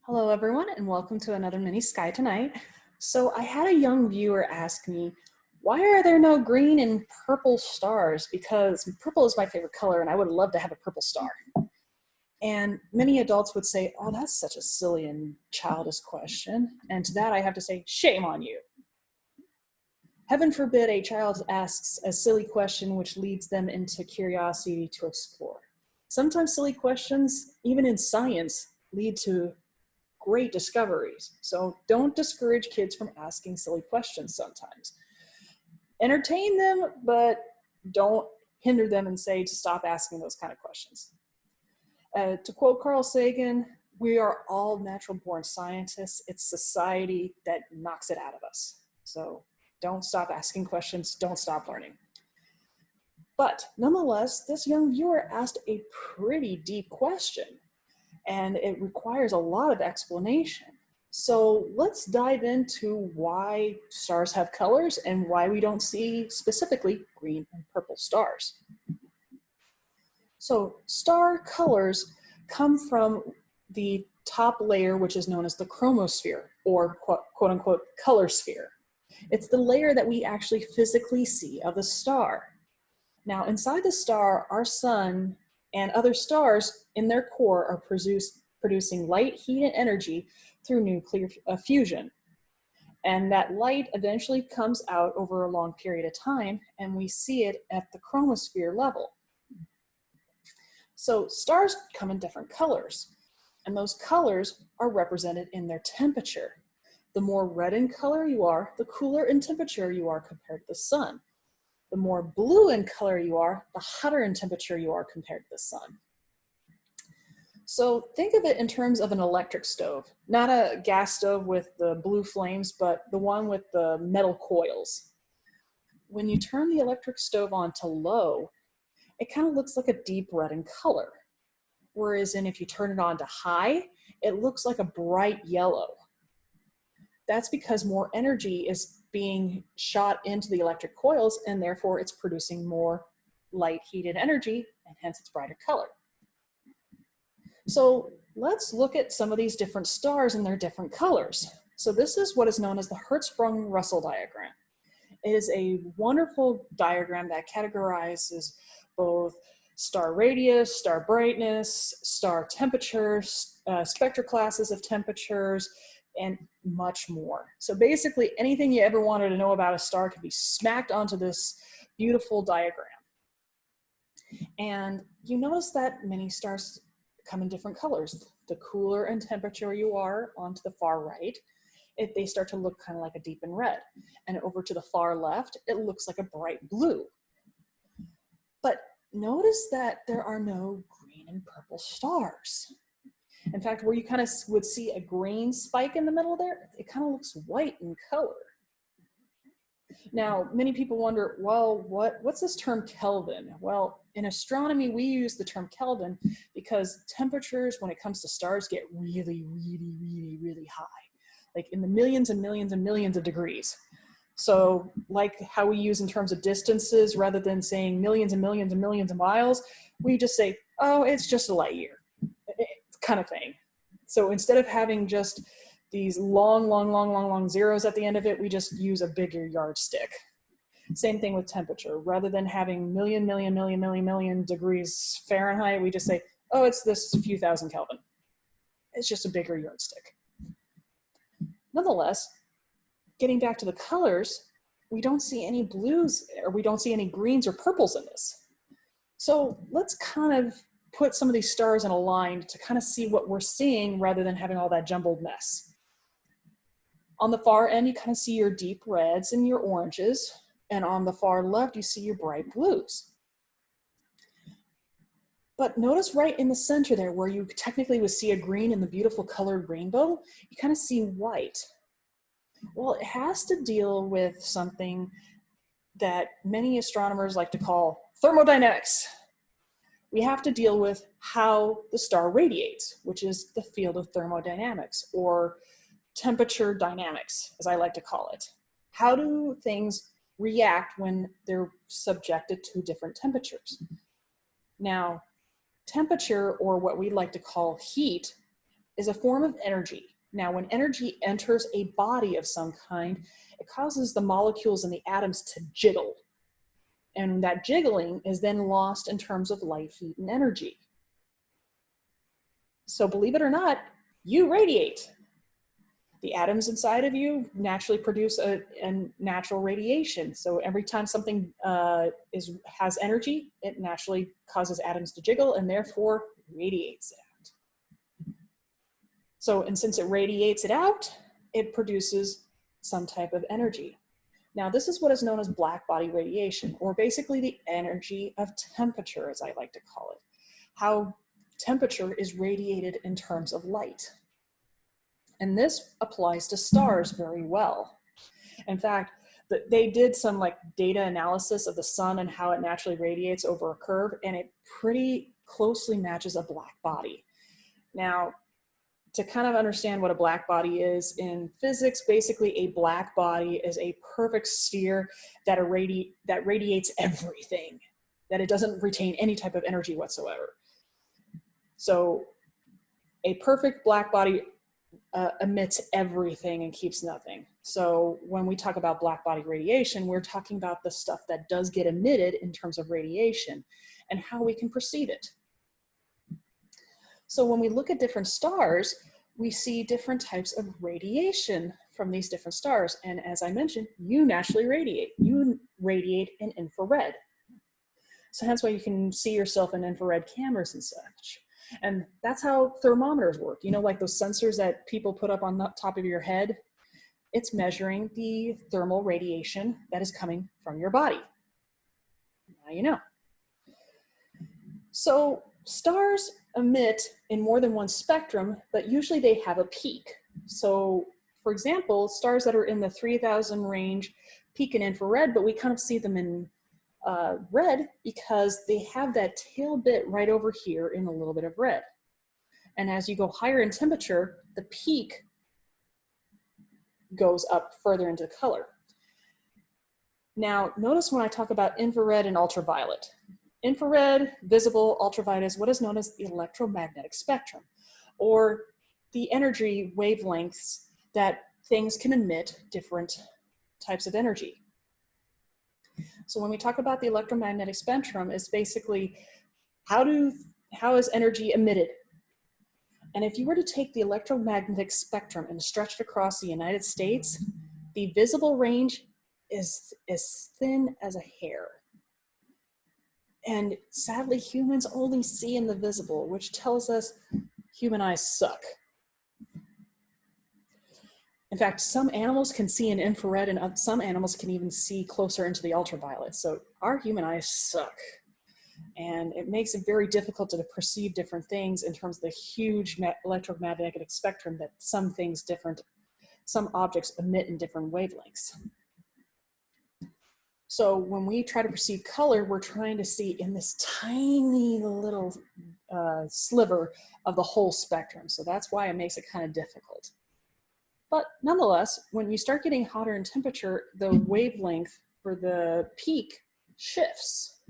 Hello everyone and welcome to another mini Sky Tonight. So I had a young viewer ask me, why are there no green and purple stars? Because purple is my favorite color and I would love to have a purple star. And many adults would say, oh, that's such a silly and childish question. And to that I have to say, shame on you. Heaven forbid a child asks a silly question which leads them into curiosity to explore. Sometimes silly questions, even in science, lead to great discoveries. So don't discourage kids from asking silly questions sometimes. Entertain them, but don't hinder them and say to stop asking those kind of questions. To quote Carl Sagan, we are all natural born scientists. It's society that knocks it out of us. So don't stop asking questions, don't stop learning. But nonetheless, this young viewer asked a pretty deep question, and it requires a lot of explanation. So let's dive into why stars have colors and why we don't see specifically green and purple stars. So star colors come from the top layer, which is known as the chromosphere, or quote unquote color sphere. It's the layer that we actually physically see of the star. Now inside the star, our sun and other stars in their core are producing light, heat, and energy through nuclear fusion. And that light eventually comes out over a long period of time, and we see it at the chromosphere level. So stars come in different colors, and those colors are represented in their temperature. The more red in color you are, the cooler in temperature you are compared to the sun. The more blue in color you are, the hotter in temperature you are compared to the sun. So think of it in terms of an electric stove, not a gas stove with the blue flames, but the one with the metal coils. When you turn the electric stove on to low, it kind of looks like a deep red in color. Whereas if you turn it on to high, it looks like a bright yellow. That's because more energy is being shot into the electric coils, and therefore it's producing more light, heat, and energy, and hence it's brighter color. So let's look at some of these different stars and their different colors. So this is what is known as the Hertzsprung-Russell diagram. It is a wonderful diagram that categorizes both star radius, star brightness, star temperatures, spectral classes of temperatures, and much more. So basically anything you ever wanted to know about a star could be smacked onto this beautiful diagram. And you notice that many stars come in different colors. The cooler in temperature you are onto the far right, they start to look kind of like a deep in red. And over to the far left, it looks like a bright blue. But notice that there are no green and purple stars. In fact, where you kind of would see a green spike in the middle there, it kind of looks white in color. Now, many people wonder, well, what's this term Kelvin? Well, in astronomy, we use the term Kelvin because temperatures when it comes to stars get really, really, really, really high, like in the millions and millions and millions of degrees. So like how we use in terms of distances, rather than saying millions and millions and millions of miles, we just say, oh, it's just a light year, kind of thing. So instead of having just these long zeros at the end of it, we just use a bigger yardstick. Same thing with temperature. Rather than having million degrees Fahrenheit, we just say, oh, it's this few thousand Kelvin. It's just a bigger yardstick. Nonetheless, getting back to the colors, we don't see any blues, or we don't see any greens or purples in this. So let's kind of put some of these stars in a line to kind of see what we're seeing rather than having all that jumbled mess. On the far end, you kind of see your deep reds and your oranges, and on the far left, you see your bright blues. But notice right in the center there, where you technically would see a green in the beautiful colored rainbow, you kind of see white. Well, it has to deal with something that many astronomers like to call thermodynamics. We have to deal with how the star radiates, which is the field of thermodynamics, or temperature dynamics, as I like to call it. How do things react when they're subjected to different temperatures? Now, temperature, or what we like to call heat, is a form of energy. Now, when energy enters a body of some kind, it causes the molecules and the atoms to jiggle. And that jiggling is then lost in terms of light, heat, and energy. So believe it or not, you radiate. The atoms inside of you naturally produce a natural radiation. So every time something has energy, it naturally causes atoms to jiggle and therefore radiates it out. So, and since it radiates it out, it produces some type of energy. Now, this is what is known as blackbody radiation, or basically the energy of temperature, as I like to call it. How temperature is radiated in terms of light. And this applies to stars very well. In fact, they did some like data analysis of the sun and how it naturally radiates over a curve, and it pretty closely matches a black body. Now, to kind of understand what a black body is in physics, basically a black body is a perfect sphere that radiates everything, that it doesn't retain any type of energy whatsoever. So a perfect black body emits everything and keeps nothing. So when we talk about blackbody radiation, we're talking about the stuff that does get emitted in terms of radiation and how we can perceive it. So when we look at different stars, we see different types of radiation from these different stars. And as I mentioned, you naturally radiate. You radiate in infrared. So hence why you can see yourself in infrared cameras and such. And that's how thermometers work. You know, like those sensors that people put up on the top of your head, it's measuring the thermal radiation that is coming from your body. Now you know. So stars emit in more than one spectrum, but usually they have a peak. So for example, stars that are in the 3000 range peak in infrared, but we kind of see them in red because they have that tail bit right over here in a little bit of red. And as you go higher in temperature, the peak goes up further into color. Now, notice when I talk about infrared and ultraviolet. Infrared, visible, ultraviolet is what is known as the electromagnetic spectrum, or the energy wavelengths that things can emit different types of energy. So when we talk about the electromagnetic spectrum, it's basically how is energy emitted? And if you were to take the electromagnetic spectrum and stretch it across the United States, the visible range is as thin as a hair. And sadly, humans only see in the visible, which tells us human eyes suck. In fact, some animals can see in infrared and some animals can even see closer into the ultraviolet. So our human eyes suck. And it makes it very difficult to perceive different things in terms of the huge electromagnetic spectrum that some objects emit in different wavelengths. So when we try to perceive color, we're trying to see in this tiny little sliver of the whole spectrum. So that's why it makes it kind of difficult. But nonetheless, when you start getting hotter in temperature, the wavelength for the peak shifts.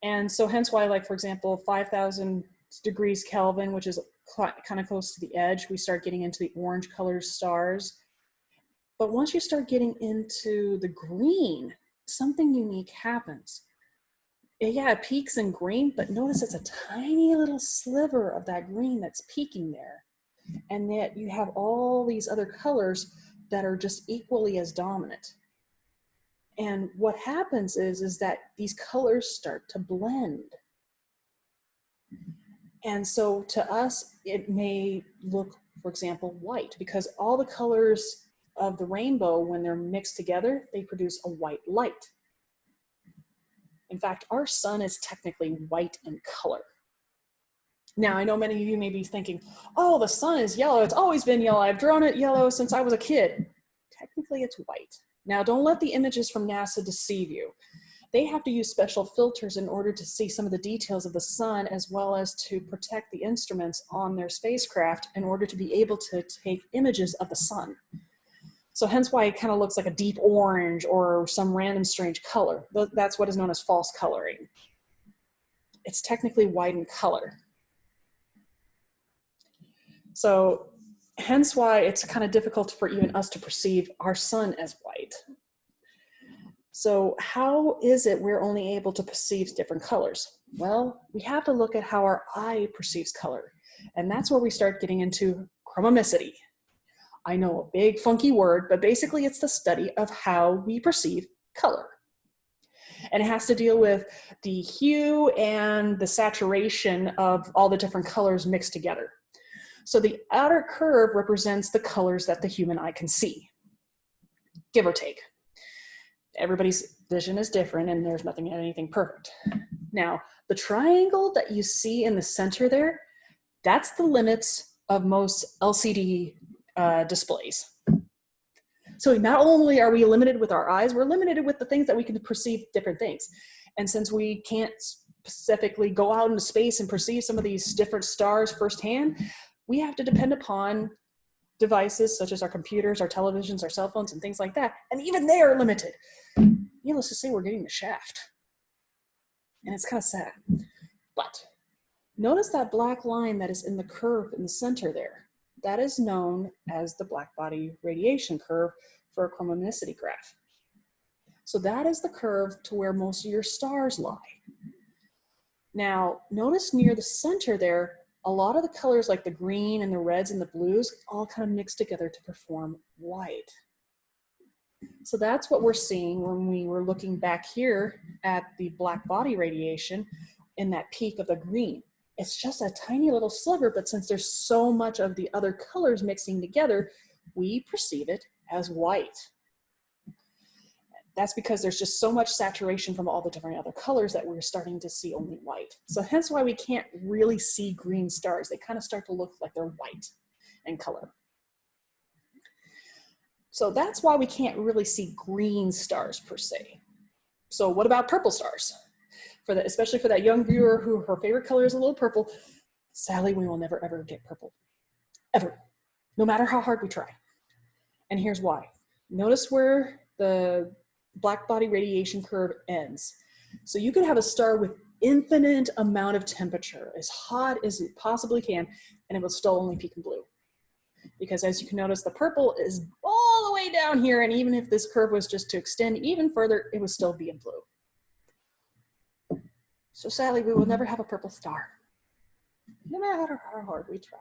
And so hence why, like, for example, 5,000 degrees Kelvin, which is kind of close to the edge, we start getting into the orange colored stars. But once you start getting into the green, something unique happens. Yeah, it peaks in green, but notice it's a tiny little sliver of that green that's peaking there. And yet you have all these other colors that are just equally as dominant. And what happens is that these colors start to blend. And so to us, it may look, for example, white, because all the colors of the rainbow, when they're mixed together, they produce a white light. In fact, our sun is technically white in color. Now, I know many of you may be thinking, oh, the sun is yellow. It's always been yellow. I've drawn it yellow since I was a kid. Technically, it's white. Now, don't let the images from NASA deceive you. They have to use special filters in order to see some of the details of the sun, as well as to protect the instruments on their spacecraft in order to be able to take images of the sun. So hence why it kind of looks like a deep orange or some random strange color. That's what is known as false coloring. It's technically white in color. So hence why it's kind of difficult for even us to perceive our sun as white. So how is it we're only able to perceive different colors? Well, we have to look at how our eye perceives color. And that's where we start getting into chromomicity. I know, a big funky word, but basically it's the study of how we perceive color. And it has to deal with the hue and the saturation of all the different colors mixed together. So the outer curve represents the colors that the human eye can see, give or take. Everybody's vision is different and there's anything perfect. Now, the triangle that you see in the center there, that's the limits of most LCD displays. So not only are we limited with our eyes, we're limited with the things that we can perceive different things. And since we can't specifically go out into space and perceive some of these different stars firsthand, we have to depend upon devices such as our computers, our televisions, our cell phones, and things like that. And even they are limited. Needless to say, we're getting the shaft. And it's kind of sad. But notice that black line that is in the curve in the center there. That is known as the Blackbody radiation curve for a chromomicity graph. So that is the curve to where most of your stars lie. Now, notice near the center there, a lot of the colors like the green and the reds and the blues all kind of mix together to form white. So that's what we're seeing when we were looking back here at the Blackbody radiation in that peak of the green. It's just a tiny little sliver, but since there's so much of the other colors mixing together, we perceive it as white. That's because there's just so much saturation from all the different other colors that we're starting to see only white. So hence why we can't really see green stars. They kind of start to look like they're white in color. So that's why we can't really see green stars per se. So what about purple stars? Especially for that young viewer who her favorite color is a little purple, sadly, we will never ever get purple, ever, no matter how hard we try. And here's why. Notice where the Blackbody radiation curve ends. So you could have a star with infinite amount of temperature, as hot as it possibly can, and it will still only peak in blue. Because as you can notice, the purple is all the way down here, and even if this curve was just to extend even further, it would still be in blue. So sadly, we will never have a purple star, no matter how hard we try.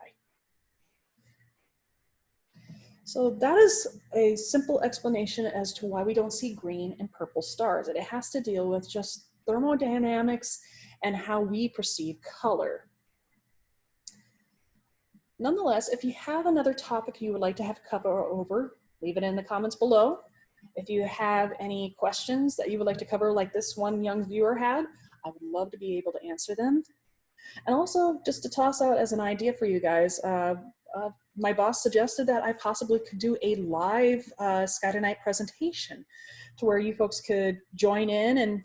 So that is a simple explanation as to why we don't see green and purple stars. And it has to deal with just thermodynamics and how we perceive color. Nonetheless, if you have another topic you would like to have cover over, leave it in the comments below. If you have any questions that you would like to cover like this one young viewer had, I would love to be able to answer them. And also, just to toss out as an idea for you guys, my boss suggested that I possibly could do a live Sky Tonight presentation to where you folks could join in and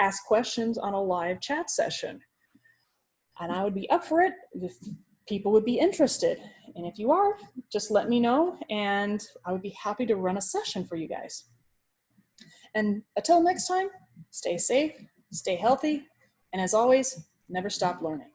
ask questions on a live chat session. And I would be up for it if people would be interested. And if you are, just let me know and I would be happy to run a session for you guys. And until next time, stay safe, stay healthy, and as always, never stop learning.